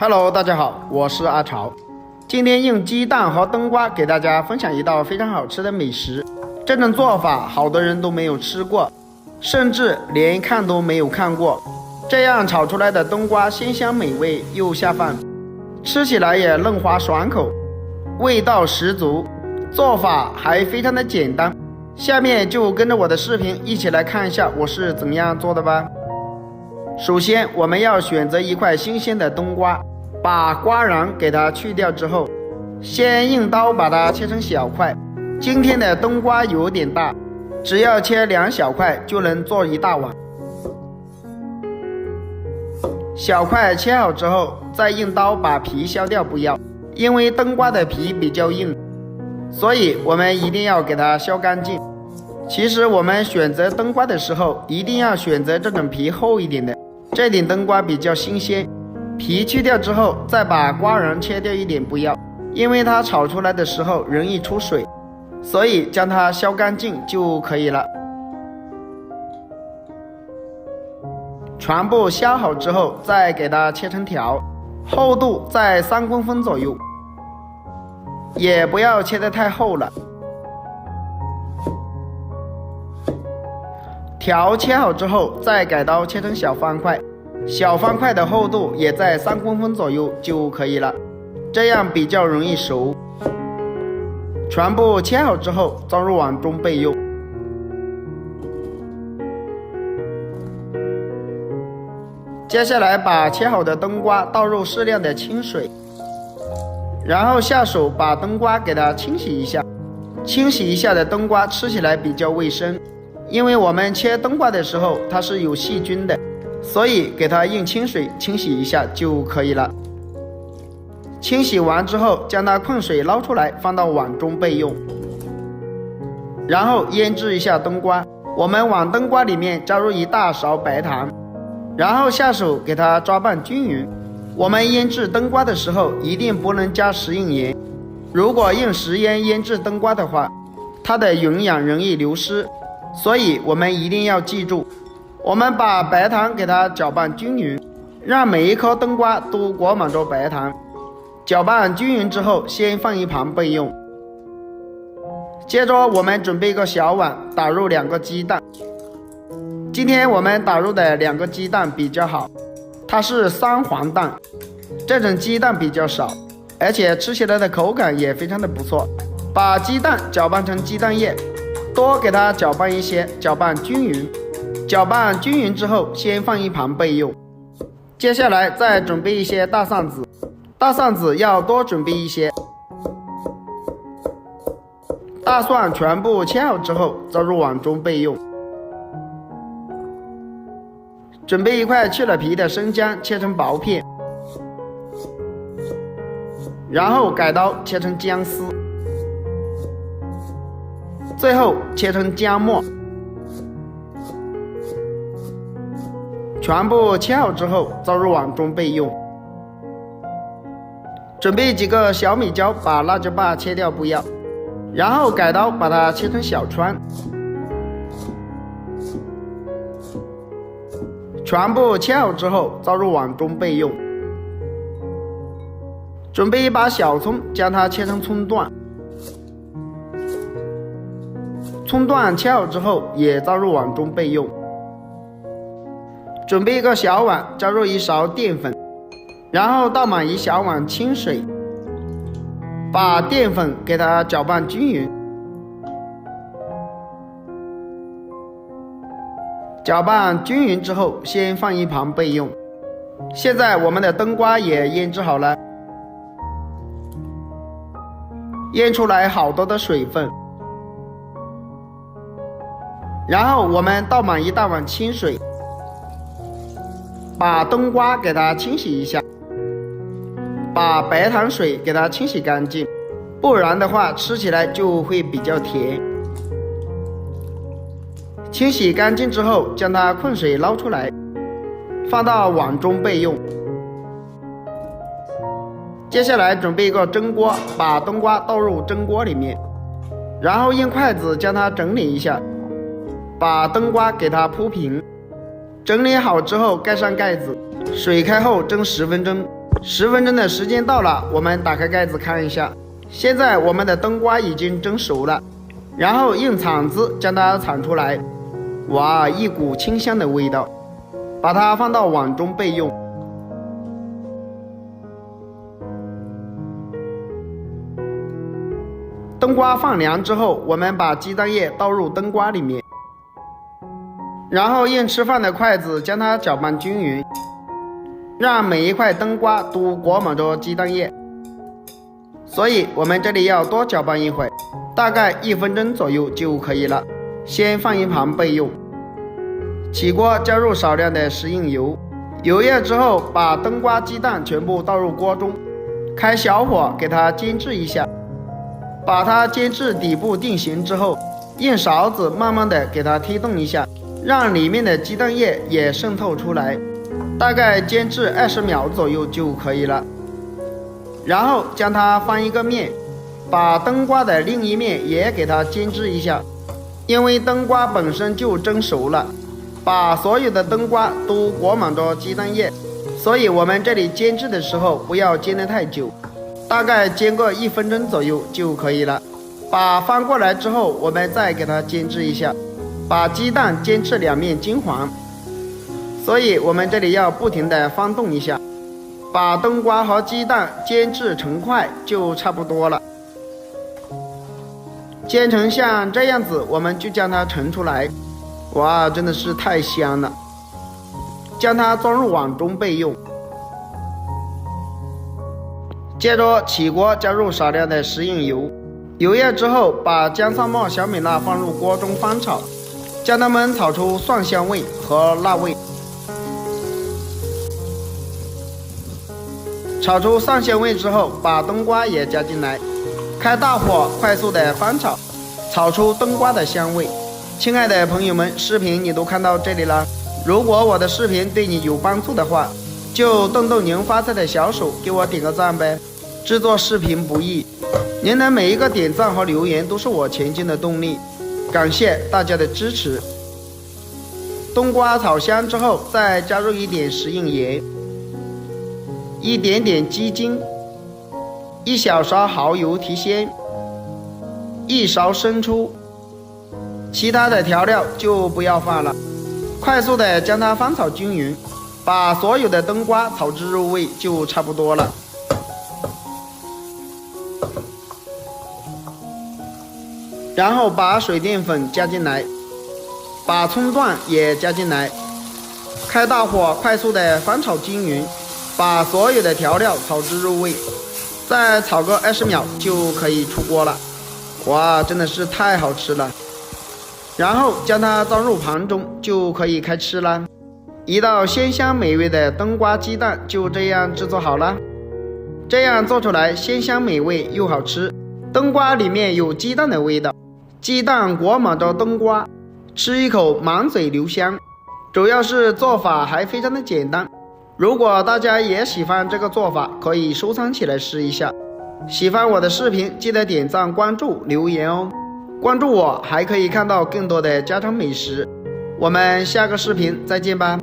Hello， 大家好，我是阿潮。今天用鸡蛋和冬瓜给大家分享一道非常好吃的美食。这种做法好多人都没有吃过，甚至连看都没有看过。这样炒出来的冬瓜鲜香美味又下饭，吃起来也嫩滑爽口，味道十足。做法还非常的简单，下面就跟着我的视频一起来看一下我是怎样做的吧。首先我们要选择一块新鲜的冬瓜，把瓜瓤给它去掉之后，先用刀把它切成小块。今天的冬瓜有点大，只要切2小块就能做一大碗。小块切好之后，再用刀把皮削掉不要，因为冬瓜的皮比较硬，所以我们一定要给它削干净。其实我们选择冬瓜的时候，一定要选择这种皮厚一点的，这点冬瓜比较新鲜。皮去掉之后，再把瓜瓤切掉一点不要，因为它炒出来的时候容易出水，所以将它削干净就可以了。全部削好之后，再给它切成条，厚度在3公分左右，也不要切得太厚了。条切好之后，再改刀切成小方块，小方块的厚度也在3公分左右就可以了，这样比较容易熟。全部切好之后，装入碗中备用。接下来把切好的冬瓜倒入适量的清水，然后下手把冬瓜给它清洗一下。清洗一下的冬瓜吃起来比较卫生，因为我们切冬瓜的时候它是有细菌的，所以给它用清水清洗一下就可以了。清洗完之后，将它控水捞出来，放到碗中备用。然后腌制一下冬瓜，我们往冬瓜里面加入1大勺白糖，然后下手给它抓拌均匀。我们腌制冬瓜的时候一定不能加食用盐，如果用食盐腌制冬瓜的话，它的营养容易流失，所以我们一定要记住。我们把白糖给它搅拌均匀，让每一颗冬瓜都裹满着白糖。搅拌均匀之后，先放一旁备用。接着我们准备一个小碗，打入2个鸡蛋。今天我们打入的2个鸡蛋比较好，它是3黄蛋，这种鸡蛋比较少，而且吃起来的口感也非常的不错。把鸡蛋搅拌成鸡蛋液，多给它搅拌一些，搅拌均匀。搅拌均匀之后，先放一旁备用。接下来再准备一些大蒜子，大蒜子要多准备一些。大蒜全部切好之后，装入碗中备用。准备一块去了皮的生姜，切成薄片，然后改刀切成姜丝，最后切成姜末。全部切好之后，装入碗中备用。准备几个小米椒，把辣椒瓣切掉不要，然后改刀把它切成小串。全部切好之后，装入碗中备用。准备一把小葱，将它切成葱段。葱段切好之后，也装入碗中备用。准备一个小碗，加入1勺淀粉，然后倒满1小碗清水，把淀粉给它搅拌均匀。搅拌均匀之后，先放一旁备用。现在我们的冬瓜也腌制好了，腌出来好多的水分。然后我们倒满1大碗清水，把冬瓜给它清洗一下，把白糖水给它清洗干净，不然的话吃起来就会比较甜。清洗干净之后，将它控水捞出来，放到碗中备用。接下来准备一个蒸锅，把冬瓜倒入蒸锅里面，然后用筷子将它整理一下，把冬瓜给它铺平。整理好之后盖上盖子，水开后蒸10分钟， 10分钟的时间到了，我们打开盖子看一下，现在我们的冬瓜已经蒸熟了，然后用铲子将它铲出来，哇，一股清香的味道，把它放到碗中备用。冬瓜放凉之后，我们把鸡蛋液倒入冬瓜里面，然后用吃饭的筷子将它搅拌均匀，让每一块冬瓜都裹满着鸡蛋液。所以我们这里要多搅拌一会，大概1分钟左右就可以了，先放一旁备用。起锅加入少量的食用油，油热之后把冬瓜鸡蛋全部倒入锅中，开小火给它煎制一下，把它煎至底部定型之后，用勺子慢慢的给它推动一下，让里面的鸡蛋液也渗透出来，大概煎至20秒左右就可以了。然后将它翻一个面，把冬瓜的另一面也给它煎制一下，因为冬瓜本身就蒸熟了，把所有的冬瓜都裹满着鸡蛋液，所以我们这里煎制的时候不要煎得太久，大概煎个1分钟左右就可以了。把翻过来之后，我们再给它煎制一下，把鸡蛋煎至两面金黄，所以我们这里要不停地翻动一下，把冬瓜和鸡蛋煎至成块就差不多了。煎成像这样子，我们就将它盛出来，哇，真的是太香了，将它装入碗中备用。接着起锅加入少量的食用油，油热之后把姜蒜末小米辣放入锅中翻炒，将它们炒出蒜香味和辣味。炒出蒜香味之后，把冬瓜也加进来，开大火快速的翻炒，炒出冬瓜的香味。亲爱的朋友们，视频你都看到这里了，如果我的视频对你有帮助的话，就动动您发财的小手给我点个赞呗。制作视频不易，您的每一个点赞和留言都是我前进的动力，感谢大家的支持。冬瓜炒香之后，再加入一点食用盐，一点点鸡精，1小勺蚝油提鲜，1勺生抽，其他的调料就不要放了，快速的将它翻炒均匀，把所有的冬瓜炒至入味就差不多了。然后把水淀粉加进来，把葱段也加进来，开大火快速的翻炒均匀，把所有的调料炒至入味，再炒个20秒就可以出锅了。哇，真的是太好吃了。然后将它装入盘中就可以开吃了。一道鲜香美味的冬瓜鸡蛋就这样制作好了。这样做出来鲜香美味又好吃，冬瓜里面有鸡蛋的味道，鸡蛋裹满着冬瓜，吃一口满嘴留香。主要是做法还非常的简单，如果大家也喜欢这个做法，可以收藏起来试一下。喜欢我的视频记得点赞关注留言哦，关注我还可以看到更多的家常美食。我们下个视频再见吧。